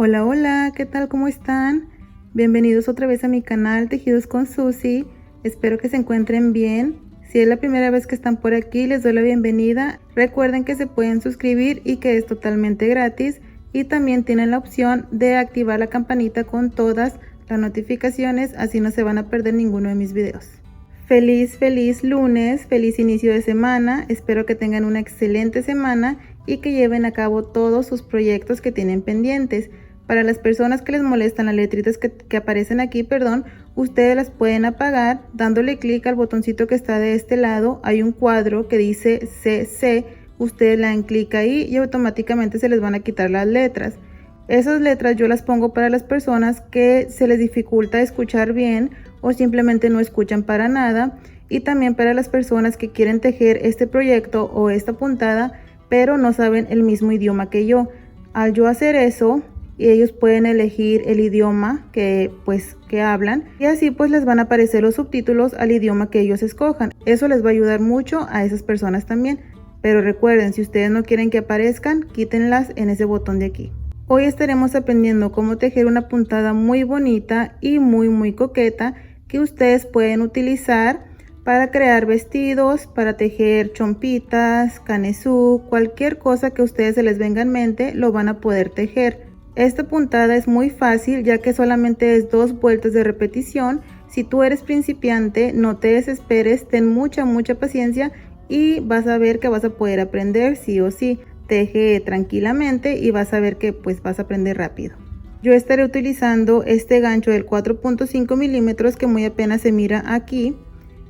Hola, hola, ¿qué tal? ¿Cómo están? Bienvenidos otra vez a mi canal Tejidos con Susi. Espero que se encuentren bien. Si es la primera vez que están por aquí, les doy la bienvenida. Recuerden que se pueden suscribir y que es totalmente gratis. Y también tienen la opción de activar la campanita con todas las notificaciones, así no se van a perder ninguno de mis videos. Feliz lunes, feliz inicio de semana. Espero que tengan una excelente semana y que lleven a cabo todos sus proyectos que tienen pendientes. Para las personas que les molestan las letritas que aparecen aquí, ustedes las pueden apagar dándole clic al botoncito que está de este lado. Hay un cuadro que dice CC, ustedes le dan clic ahí y automáticamente se les van a quitar las letras. Esas letras yo las pongo para las personas que se les dificulta escuchar bien o simplemente no escuchan para nada, y también para las personas que quieren tejer este proyecto o esta puntada pero no saben el mismo idioma que yo. Al yo hacer eso, ellos pueden elegir el idioma que hablan, y así pues les van a aparecer los subtítulos al idioma que ellos escojan. Eso les va a ayudar mucho a esas personas también. Pero recuerden, si ustedes no quieren que aparezcan, quítenlas en ese botón de aquí. Hoy estaremos aprendiendo cómo tejer una puntada muy bonita y muy coqueta que ustedes pueden utilizar para crear vestidos, para tejer chompitas, canesú, cualquier cosa que a ustedes se les venga en mente lo van a poder tejer. Esta puntada es muy fácil ya que solamente es 2 vueltas de repetición. Si tú eres principiante, no te desesperes, ten mucha paciencia y vas a ver que vas a poder aprender sí o sí. Teje tranquilamente y vas a ver que vas a aprender rápido. Yo estaré utilizando este gancho del 4.5 milímetros que muy apenas se mira aquí,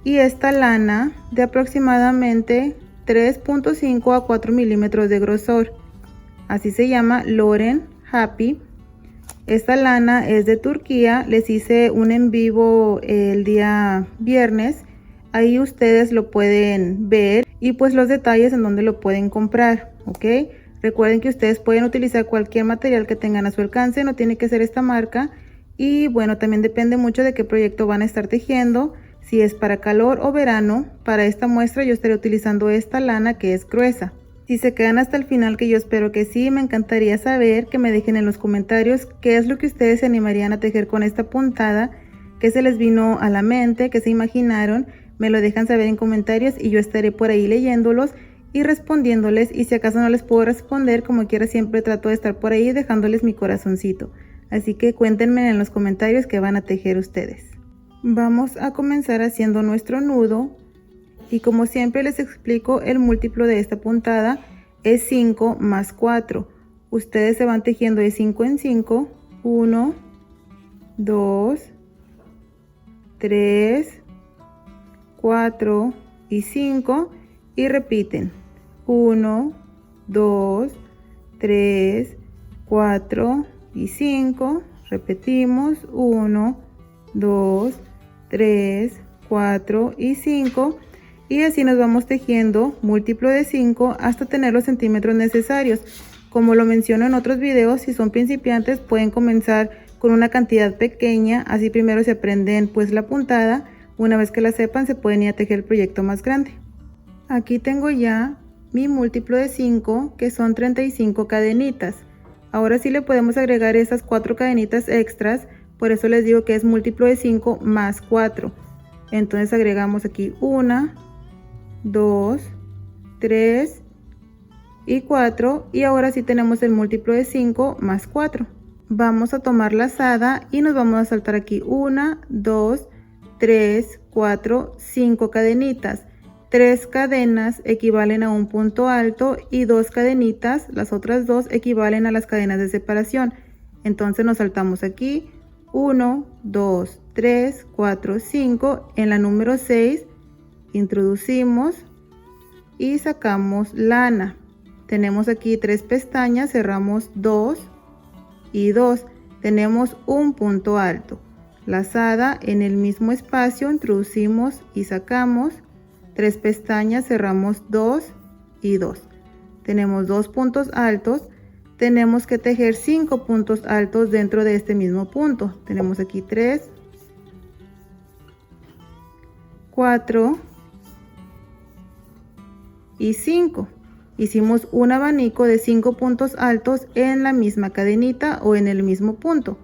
y esta lana de aproximadamente 3.5 a 4 milímetros de grosor. Así se llama Loren Happy. Esta lana es de Turquía. Les hice un en vivo el día viernes. Ahí ustedes lo pueden ver y pues los detalles en donde lo pueden comprar, ¿ok? Recuerden que ustedes pueden utilizar cualquier material que tengan a su alcance, no tiene que ser esta marca. Y bueno, también depende mucho de qué proyecto van a estar tejiendo. Si es para calor o verano, para esta muestra yo estaré utilizando esta lana que es gruesa. Si se quedan hasta el final, que yo espero que sí, me encantaría saber que me dejen en los comentarios qué es lo que ustedes se animarían a tejer con esta puntada, qué se les vino a la mente, qué se imaginaron. Me lo dejan saber en comentarios y yo estaré por ahí leyéndolos y respondiéndoles, y si acaso no les puedo responder, como quiera siempre trato de estar por ahí dejándoles mi corazoncito. Así que cuéntenme en los comentarios qué van a tejer ustedes. Vamos a comenzar haciendo nuestro nudo, y como siempre les explico, el múltiplo de esta puntada es 5 más 4. Ustedes se van tejiendo de 5 en 5, 1, 2, 3, 4 y 5, y repiten 1, 2, 3, 4 y 5, repetimos 1, 2, 3, 4 y 5, y así nos vamos tejiendo múltiplo de 5 hasta tener los centímetros necesarios. Como lo menciono en otros videos, si son principiantes pueden comenzar con una cantidad pequeña, así primero se aprenden la puntada. Una vez que la sepan, se pueden ir a tejer el proyecto más grande. Aquí tengo ya mi múltiplo de 5, que son 35 cadenitas. Ahora sí le podemos agregar esas 4 cadenitas extras. Por eso les digo que es múltiplo de 5 más 4. Entonces agregamos aquí 1, 2, 3 y 4. Y ahora sí tenemos el múltiplo de 5 más 4. Vamos a tomar lazada y nos vamos a saltar aquí 1, 2, 3, 4, 5 cadenitas. 3 cadenas equivalen a un punto alto y 2 cadenitas, las otras 2, equivalen a las cadenas de separación. Entonces nos saltamos aquí 1, 2, 3, 4, 5. En la número 6 introducimos y sacamos lana. Tenemos aquí 3 pestañas, cerramos 2 y 2. Tenemos un punto alto. Lazada en el mismo espacio, introducimos y sacamos 3 pestañas, cerramos 2 y 2. Tenemos 2 puntos altos. Tenemos que tejer 5 puntos altos dentro de este mismo punto. Tenemos aquí 3, 4 y 5. hicimos un abanico de 5 puntos altos en la misma cadenita o en el mismo punto.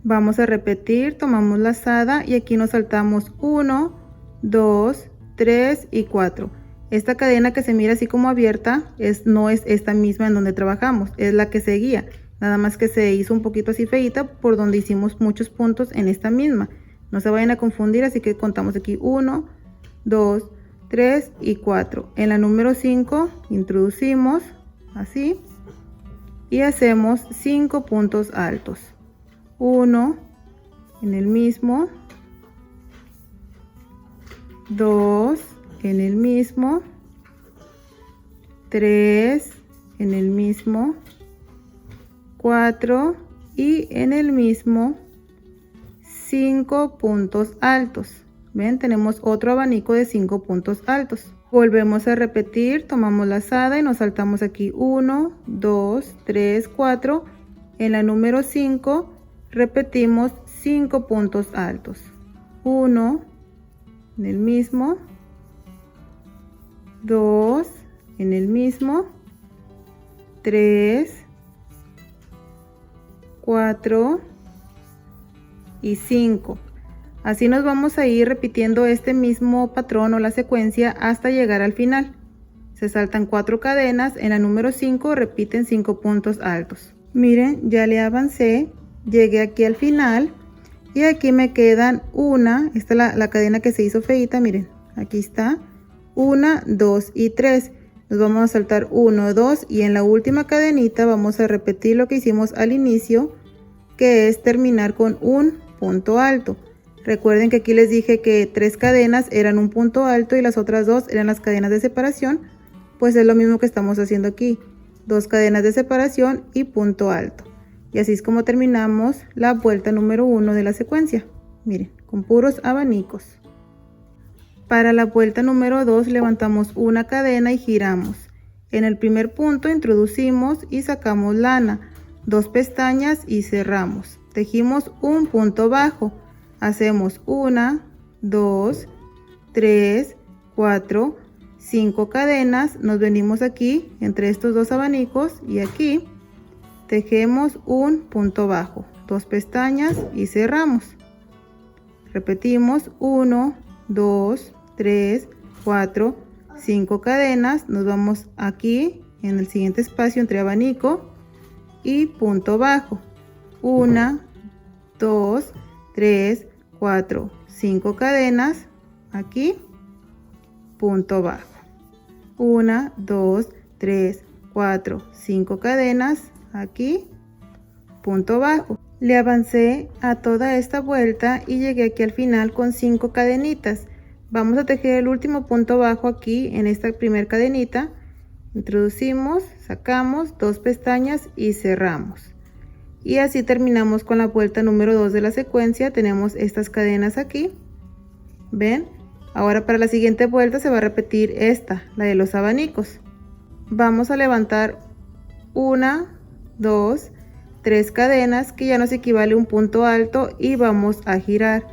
Vamos a repetir, tomamos lazada y aquí nos saltamos 1, 2, 3 y 4. Esta cadena que se mira así como abierta no es esta misma en donde trabajamos, es la que seguía. Nada más que se hizo un poquito así feita por donde hicimos muchos puntos en esta misma. No se vayan a confundir, así que contamos aquí 1, 2, 3 y 4. En la número 5 introducimos así y hacemos 5 puntos altos. 1 en el mismo, 2 en el mismo, 3 en el mismo, 4 y en el mismo 5 puntos altos. Ven, tenemos otro abanico de 5 puntos altos. Volvemos a repetir, tomamos lazada y nos saltamos aquí 1, 2, 3, 4. En la número 5 repetimos 5 puntos altos. 1 en el mismo, 2 en el mismo, 3, 4 y 5. Así nos vamos a ir repitiendo este mismo patrón o la secuencia hasta llegar al final. Se saltan 4 cadenas, en la número 5 repiten 5 puntos altos. Miren, ya le avancé, llegué aquí al final y aquí me quedan una, esta es la cadena que se hizo feita, miren, aquí está, 1, 2 y 3. Nos vamos a saltar 1, 2 y en la última cadenita vamos a repetir lo que hicimos al inicio, que es terminar con un punto alto. Recuerden que aquí les dije que 3 cadenas eran un punto alto y las otras 2 eran las cadenas de separación, pues es lo mismo que estamos haciendo aquí, 2 cadenas de separación y punto alto. Y así es como terminamos la vuelta número 1 de la secuencia, miren, con puros abanicos. Para la vuelta número 2 levantamos una cadena y giramos. En el primer punto introducimos y sacamos lana, 2 pestañas y cerramos. Tejimos un punto bajo. Hacemos 1, 2, 3, 4, 5 cadenas. Nos venimos aquí entre estos 2 abanicos y aquí tejemos un punto bajo, 2 pestañas y cerramos. Repetimos 1, 2, 3, 4, 5 cadenas. Nos vamos aquí en el siguiente espacio entre abanico y punto bajo. 1, 2, 3, 4, 5 cadenas, aquí, punto bajo. 1, 2, 3, 4, 5 cadenas, aquí, punto bajo. Le avancé a toda esta vuelta y llegué aquí al final con 5 cadenitas. Vamos a tejer el último punto bajo aquí en esta primera cadenita. Introducimos, sacamos 2 pestañas y cerramos. Y así terminamos con la vuelta número 2 de la secuencia. Tenemos estas cadenas aquí, ven. Ahora para la siguiente vuelta se va a repetir esta, la de los abanicos. Vamos a levantar 1, 2, 3 cadenas, que ya nos equivale a un punto alto, y vamos a girar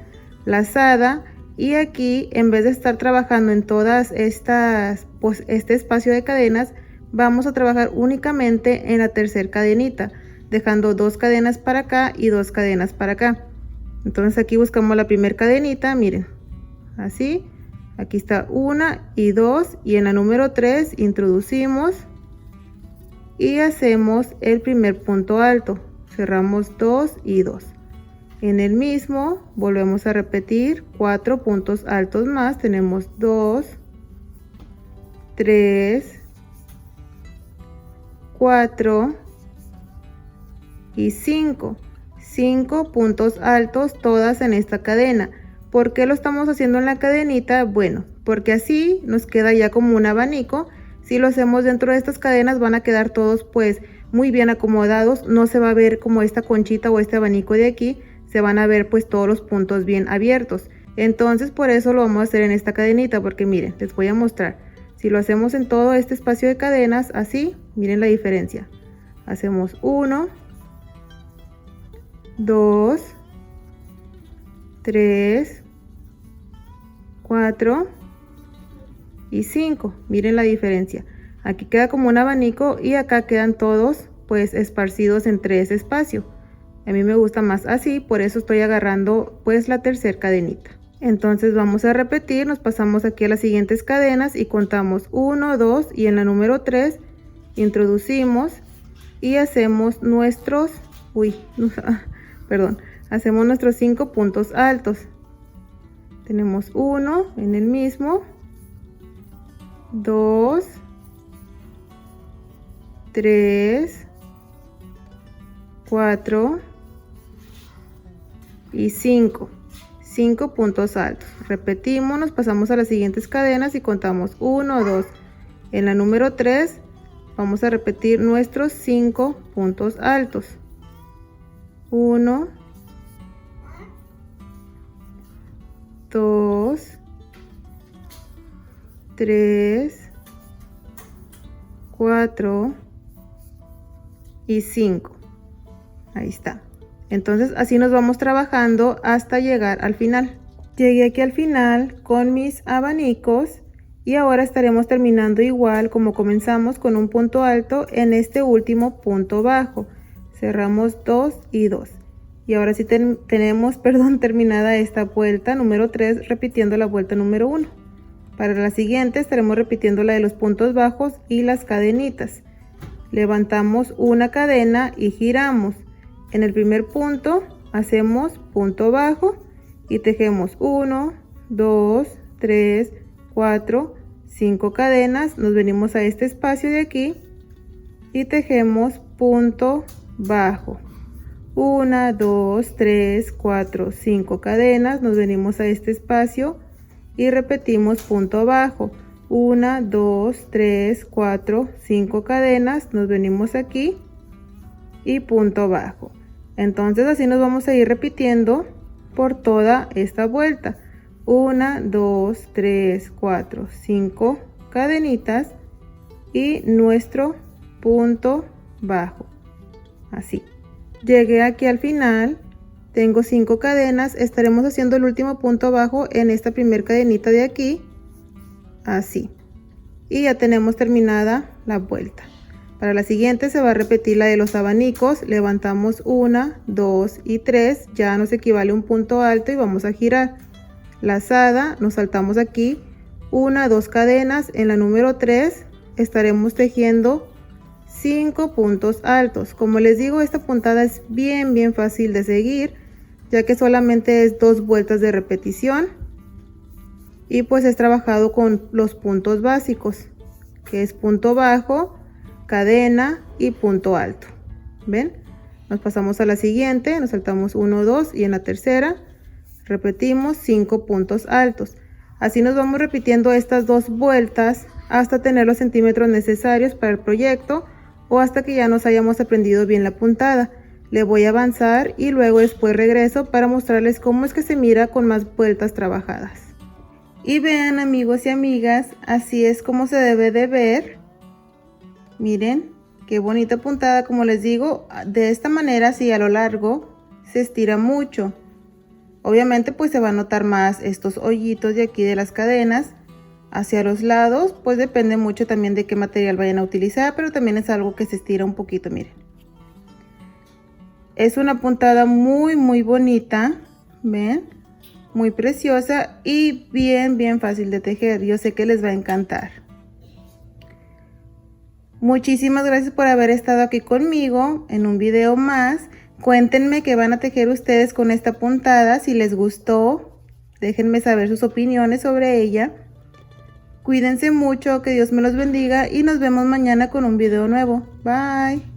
lazada. Y aquí, en vez de estar trabajando en todas estas, pues este espacio de cadenas, vamos a trabajar únicamente en la tercera cadenita, dejando 2 cadenas para acá y 2 cadenas para acá. Entonces aquí buscamos la primera cadenita, miren, así, aquí está 1 y 2, y en la número 3 introducimos y hacemos el primer punto alto, cerramos 2 y 2. En el mismo volvemos a repetir 4 puntos altos más, tenemos 2, 3, 4 y 5 puntos altos, todas en esta cadena. ¿Por qué lo estamos haciendo en la cadenita? Bueno, porque así nos queda ya como un abanico. Si lo hacemos dentro de estas cadenas van a quedar todos pues muy bien acomodados, no se va a ver como esta conchita o este abanico de aquí, se van a ver pues todos los puntos bien abiertos. Entonces por eso lo vamos a hacer en esta cadenita, porque miren, les voy a mostrar. Si lo hacemos en todo este espacio de cadenas así, miren la diferencia. Hacemos 1, 2, 3, 4 y 5. Miren la diferencia. Aquí queda como un abanico y acá quedan todos pues esparcidos entre ese espacio. A mí me gusta más así, por eso estoy agarrando pues la tercera cadenita. Entonces vamos a repetir, nos pasamos aquí a las siguientes cadenas y contamos 1, 2 y en la número 3 introducimos y hacemos nuestros, hacemos nuestros 5 puntos altos. Tenemos 1 en el mismo, 2, 3, 4 y 5 puntos altos. Repetimos, nos pasamos a las siguientes cadenas y contamos 1, 2. En la número 3 vamos a repetir nuestros 5 puntos altos. 1, 2, 3, 4 y 5. Ahí está. Entonces así nos vamos trabajando hasta llegar al final. Llegué aquí al final con mis abanicos y ahora estaremos terminando igual como comenzamos, con un punto alto en este último punto bajo. Cerramos 2 y 2. Y ahora sí tenemos terminada esta vuelta número 3, repitiendo la vuelta número 1. Para la siguiente estaremos repitiendo la de los puntos bajos y las cadenitas. Levantamos una cadena y giramos. En el primer punto hacemos punto bajo y tejemos 1, 2, 3, 4, 5 cadenas. Nos venimos a este espacio de aquí y tejemos punto bajo. 1, 2, 3, 4, 5 cadenas. Nos venimos a este espacio y repetimos punto bajo. 1, 2, 3, 4, 5 cadenas. Nos venimos aquí y punto bajo. Entonces así nos vamos a ir repitiendo por toda esta vuelta. 1, 2, 3, 4, 5 cadenitas y nuestro punto bajo. Así. Llegué aquí al final, tengo 5 cadenas, estaremos haciendo el último punto bajo en esta primera cadenita de aquí. Así. Y ya tenemos terminada la vuelta. Para la siguiente se va a repetir la de los abanicos. Levantamos 1, 2 y 3, ya nos equivale un punto alto y vamos a girar. Lazada, nos saltamos aquí 1, 2 cadenas. En la número 3 estaremos tejiendo 5 puntos altos. Como les digo, esta puntada es bien fácil de seguir, ya que solamente es 2 vueltas de repetición y pues es trabajado con los puntos básicos, que es punto bajo, cadena y punto alto. ¿Ven? Nos pasamos a la siguiente, nos saltamos 1, 2 y en la tercera repetimos 5 puntos altos. Así nos vamos repitiendo estas 2 vueltas hasta tener los centímetros necesarios para el proyecto o hasta que ya nos hayamos aprendido bien la puntada. Le voy a avanzar y luego después regreso para mostrarles cómo es que se mira con más vueltas trabajadas. Y vean, amigos y amigas, así es como se debe de ver. Miren qué bonita puntada. Como les digo, de esta manera, si a lo largo se estira mucho, obviamente pues se va a notar más estos hoyitos de aquí de las cadenas. Hacia los lados pues depende mucho también de qué material vayan a utilizar, pero también es algo que se estira un poquito. Miren, es una puntada muy bonita, ven, muy preciosa y bien fácil de tejer. Yo sé que les va a encantar. Muchísimas gracias por haber estado aquí conmigo en un video más. Cuéntenme qué van a tejer ustedes con esta puntada, si les gustó. Déjenme saber sus opiniones sobre ella. Cuídense mucho, que Dios me los bendiga y nos vemos mañana con un video nuevo. Bye.